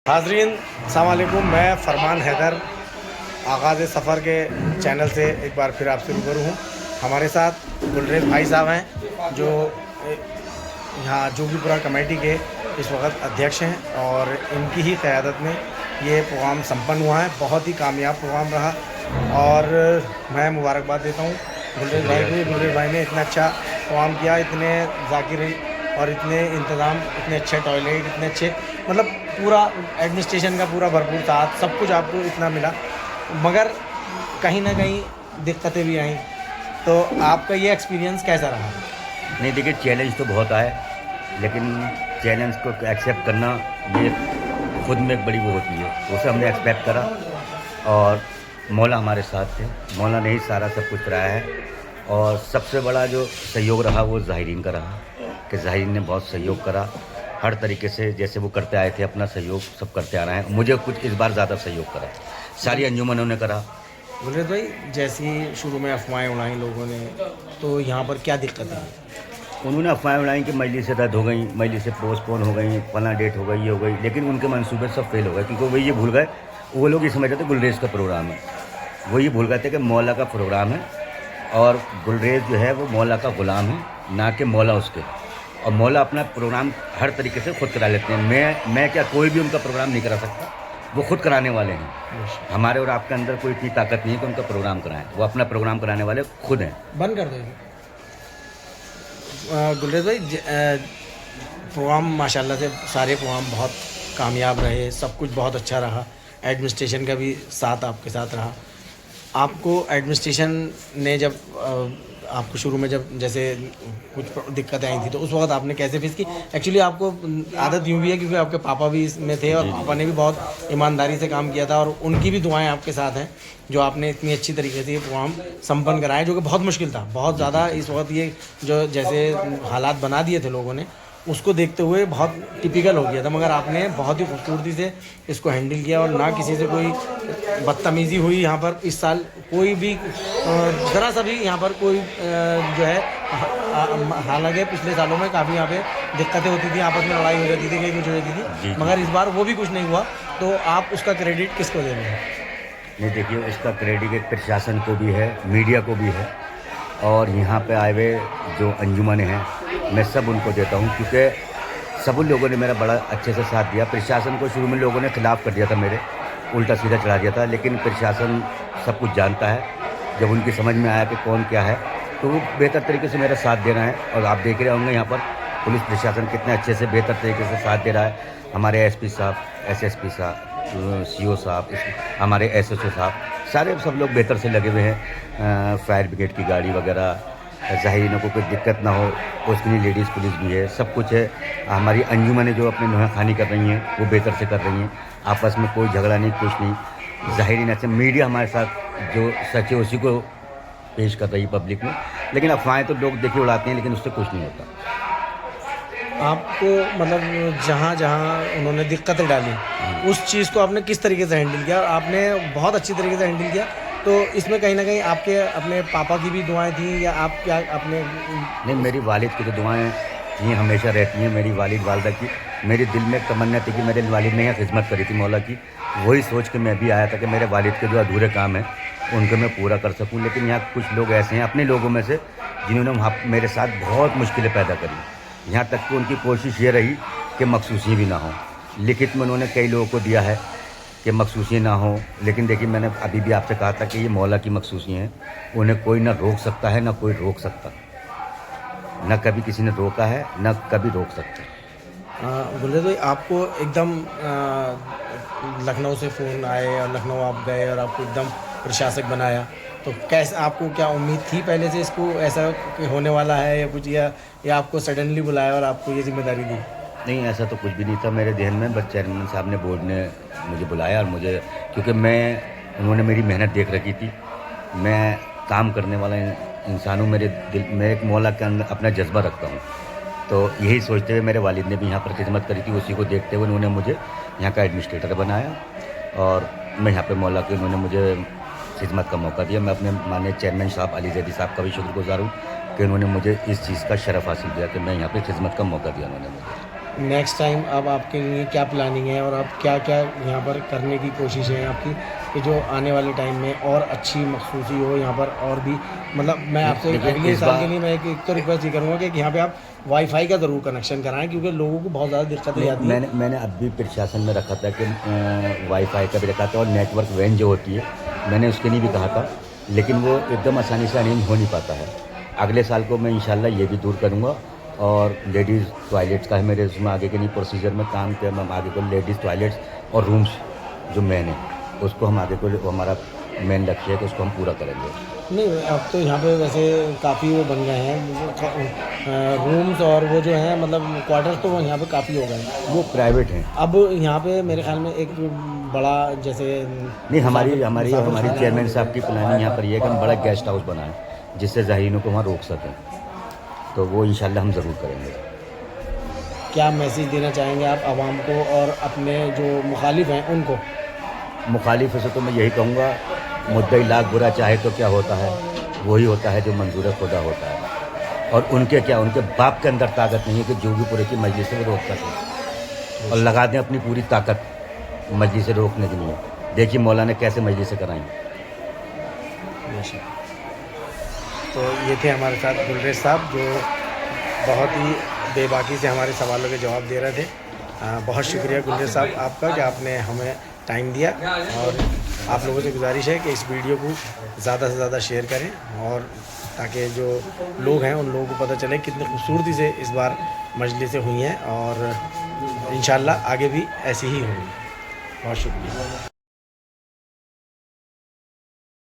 हाज़रीन अस्सलाम वालेकुम। मैं फ़रमान हैदर आगाज़ सफ़र के चैनल से एक बार फिर आपसे रूबरू हूँ। हमारे साथ गुलरेज़ भाई साहब हैं जो यहाँ जोगीपुरा कमेटी के इस वक्त अध्यक्ष हैं और इनकी ही क़यादत में ये प्रोग्राम संपन्न हुआ है। बहुत ही कामयाब प्रोग्राम रहा और मैं मुबारकबाद देता हूँ गुलरेज़ भाई को। गुलरेज़ भाई ने इतना अच्छा प्रोग्राम किया, इतने ज़ाकिरीन और इतने इंतज़ाम, इतने अच्छे टॉयलेट, इतने अच्छे मतलब पूरा एडमिनिस्ट्रेशन का पूरा भरपूर साथ, सब कुछ आपको इतना मिला, मगर कहीं ना कहीं दिक्कतें भी आईं। तो आपका ये एक्सपीरियंस कैसा रहा? नहीं देखिए, चैलेंज तो बहुत आए, लेकिन चैलेंज को एक्सेप्ट करना ये खुद में एक बड़ी वो होती है। उसे हमने एक्सपेक्ट करा और मौला हमारे साथ थे। मौला ने ही सारा सब कुछ कराया है और सबसे बड़ा जो सहयोग रहा वो ज़ाहिरीन का रहा कि ज़ाहिरीन ने बहुत सहयोग करा हर तरीके से। जैसे वो करते आए थे अपना सहयोग सब करते आ रहे हैं। मुझे कुछ इस बार ज़्यादा सहयोग करा, सारी अंजुमनों ने करा। गुलरेज़ भाई, जैसी शुरू में अफवाहें उड़ाई लोगों ने, तो यहाँ पर क्या दिक्कत है? उन्होंने अफवाहें उड़ाई कि मजलिसें रद्द हो गई, मजलिसें पोस्टपोन हो गई, फला डेट हो गई, ये हो गई, लेकिन उनके मंसूबे सब फेल हो गए क्योंकि वो ये भूल गए। वो लोग ये समझ रहे थे गुलरेज़ का प्रोग्राम है, वो ये भूल गए थे कि मौला का प्रोग्राम है और गुलरेज़ जो है वो मौला का ग़ुलाम है, ना कि मौला उसके। और मौला अपना प्रोग्राम हर तरीके से खुद करा लेते हैं। मैं क्या, कोई भी उनका प्रोग्राम नहीं करा सकता, वो खुद कराने वाले हैं। हमारे और आपके अंदर कोई इतनी ताकत नहीं है कि उनका प्रोग्राम कराएं, वो अपना प्रोग्राम कराने वाले खुद हैं। बंद कर दो गुलरेज़ भाई। प्रोग्राम माशाल्लाह से सारे प्रोग्राम बहुत कामयाब रहे, सब कुछ बहुत अच्छा रहा, एडमिनिस्ट्रेशन का भी साथ आपके साथ रहा। आपको एडमिनिस्ट्रेशन ने जब आपको शुरू में जब जैसे कुछ दिक्कतें आई थी तो उस वक्त आपने कैसे फेस की? एक्चुअली आपको आदत यूँ भी है क्योंकि आपके पापा भी इसमें थे और पापा ने भी बहुत ईमानदारी से काम किया था और उनकी भी दुआएं आपके साथ हैं जो आपने इतनी अच्छी तरीके से ये प्रोग्राम संपन्न कराया, जो कि बहुत मुश्किल था, बहुत ज़्यादा। इस वक्त ये जो जैसे हालात बना दिए थे लोगों ने, उसको देखते हुए बहुत टिपिकल हो गया था, मगर आपने बहुत ही खूबसूरती से इसको हैंडल किया और ना किसी से कोई बदतमीज़ी हुई यहाँ पर। इस साल कोई भी ज़रा सा भी यहाँ पर कोई जो है, हालांकि पिछले सालों में काफ़ी यहाँ पे दिक्कतें होती थी, आपस में लड़ाई हो जाती थी, कहीं कुछ हो जाती थी, मगर इस बार वो भी कुछ नहीं हुआ। तो आप उसका क्रेडिट किसको दे रहे हैं? नहीं देखिए, उसका क्रेडिट एक प्रशासन को भी है, मीडिया को भी है और यहाँ पे आए हुए जो अंजुमन हैं, मैं सब उनको देता हूँ क्योंकि सब उन लोगों ने मेरा बड़ा अच्छे से साथ दिया। प्रशासन को शुरू में लोगों ने खिलाफ़ कर दिया था, मेरे उल्टा सीधा चढ़ा दिया था, लेकिन प्रशासन सब कुछ जानता है। जब उनकी समझ में आया कि कौन क्या है तो वो बेहतर तरीके से मेरा साथ दे रहे हैं और आप देख रहे होंगे यहाँ पर पुलिस प्रशासन कितने अच्छे से बेहतर तरीके से साथ दे रहा है। हमारे एसपी साहब, एसएसपी साहब, सीओ साहब, हमारे एसएचओ साहब, सारे सब लोग बेहतर से लगे हुए हैं। फायर ब्रिगेड की गाड़ी वगैरह, ज़ाहिरीनों को कोई दिक्कत ना हो उसके लिए लेडीज़ पुलिस भी है, सब कुछ है। हमारी अंजुमनें जो अपने नुहाखानी कर रही हैं वो बेहतर से कर रही हैं, आपस में कोई झगड़ा नहीं, कुछ नहीं। ज़ाहिरीन ऐसे मीडिया हमारे साथ जो सच है उसी को पेश कर रही है पब्लिक में, लेकिन अफवाहें तो लोग देखिए उड़ाते हैं, लेकिन उससे कुछ नहीं होता। आपको मतलब जहाँ जहाँ उन्होंने दिक्कतें डाली उस चीज़ को आपने किस तरीके से हैंडल किया? आपने बहुत अच्छी तरीके से हैंडल किया। तो इसमें कहीं ना कहीं आपके अपने पापा की भी दुआएं थी या आप क्या अपने? नहीं, मेरी वालिद की तो दुआएं ये हमेशा रहती हैं, मेरी वालिद वालदा की। मेरे दिल में एक तमन्ना थी कि मेरे वालिद ने यहाँ खिदमत करी थी मौला की, वही सोच के मैं भी आया था कि मेरे वालिद के जो अधूरे काम हैं उनको मैं पूरा कर सकूं। लेकिन यहाँ कुछ लोग ऐसे हैं अपने लोगों में से जिन्होंने वहाँ मेरे साथ बहुत मुश्किलें पैदा करी। यहाँ तक कि उनकी कोशिश ये रही कि मखसूसी भी ना हो। लिखित में उन्होंने कई लोगों को दिया है कि मखसूसी ना हो, लेकिन देखिए मैंने अभी भी आपसे कहा था कि ये मौला की मखसूसी हैं, उन्हें कोई ना रोक सकता है ना कोई रोक सकता, न कभी किसी ने रोका है न कभी रोक सकता। गुलरेज़ भाई, आपको एकदम लखनऊ से फ़ोन आए और लखनऊ आप गए और आपको एकदम प्रशासक बनाया, तो कैसे, आपको क्या उम्मीद थी पहले से इसको ऐसा होने वाला है या कुछ, या आपको सडनली बुलाया और आपको ये जिम्मेदारी दी? नहीं, ऐसा तो कुछ भी नहीं था मेरे ध्यान में, बस चेयरमैन साहब ने, बोर्ड ने मुझे बुलाया और मुझे, क्योंकि उन्होंने मेरी मेहनत देख रखी थी। मैं काम करने वाला इंसान हूँ, मेरे दिल में एक मौला के अंदर अपना जज्बा रखता हूँ, तो यही सोचते हुए मेरे वालिद ने भी यहाँ पर खिदमत करी थी। उसी को देखते हुए उन्होंने मुझे यहाँ का एडमिनिस्ट्रेटर बनाया और मैं यहाँ पे मौला के उन्होंने मुझे खिदमत का मौका दिया। मैं अपने माननीय चेयरमैन साहब अली जैदी साहब का भी शुक्रगुजार हूँ कि उन्होंने मुझे इस चीज़ का शरफ़ हासिल किया कि मैं यहाँ पे खिदमत का मौका दिया उन्होंने मुझे। नेक्स्ट टाइम अब आपके लिए क्या प्लानिंग है और आप क्या क्या यहाँ पर करने की कोशिश है आपकी कि जो आने वाले टाइम में और अच्छी मखसूसी हो यहाँ पर और भी मतलब मैं आपसे देखिए, अगले इस साल के बार लिए मैं एक तो रिक्वेस्ट ये करूँगा कि यहाँ पे आप वाईफाई का ज़रूर कनेक्शन कराएं क्योंकि लोगों को बहुत ज़्यादा दिक्कतें आती हैं। मैंने अभी प्रशासन में रखा था कि वाईफाई का भी रखा था और नेटवर्क वैन जो होती है मैंने उसके लिए भी कहा था, लेकिन वो एकदम आसानी से अरेंज हो नहीं पाता है। अगले साल को मैं इंशाल्लाह ये भी दूर करूँगा। और लेडीज़ टॉयलेट्स का है मेरे उसमें आगे के नहीं प्रोसीजर में काम किया, मैं आगे को लेडीज़ टॉयलेट्स और रूम्स जो मेन है उसको हम आगे को हमारा मेन लक्ष्य है कि उसको हम पूरा करेंगे। नहीं अब तो यहाँ पे वैसे काफ़ी वो बन गए हैं रूम्स और वो जो है मतलब क्वार्टर्स तो वो यहाँ पे काफ़ी हो गए हैं। वो प्राइवेट हैं। अब यहाँ पे मेरे ख्याल में एक बड़ा जैसे नहीं, हमारी चेयरमैन साहब की प्लानिंग यहाँ पर ये है कि हम बड़ा गेस्ट हाउस बनाएं जिससे ज़ाहिरीनों को वहाँ रोक सकें, तो वो इंशाल्लाह हम ज़रूर करेंगे। क्या मैसेज देना चाहेंगे आप आवाम को और अपने जो मुखालिफ हैं उनको? मुखालिफ से तो मैं यही कहूँगा, मुद्दई लाख बुरा चाहे तो क्या होता है, वही होता है जो मंजूर खुदा होता है। और उनके बाप के अंदर ताकत नहीं है कि जोगीपुरे की मजलिस से वो रोक सकें और लगा दें अपनी पूरी ताकत मजलिस से रोकने के लिए। देखिए मौलाना ने कैसे मजलिस से कराई। तो ये थे हमारे साथ गुलरेज साहब जो बहुत ही बेबाकी से हमारे सवालों के जवाब दे रहे थे। बहुत शुक्रिया गुलरेज साहब आपका कि आपने हमें टाइम दिया और आप लोगों से गुजारिश है कि इस वीडियो को ज़्यादा से ज़्यादा शेयर करें और ताकि जो लोग हैं उन लोगों को पता चले कितनी खूबसूरती से इस बार मजलिसें हुई हैं और इंशाल्लाह आगे भी ऐसी ही होंगी। बहुत शुक्रिया।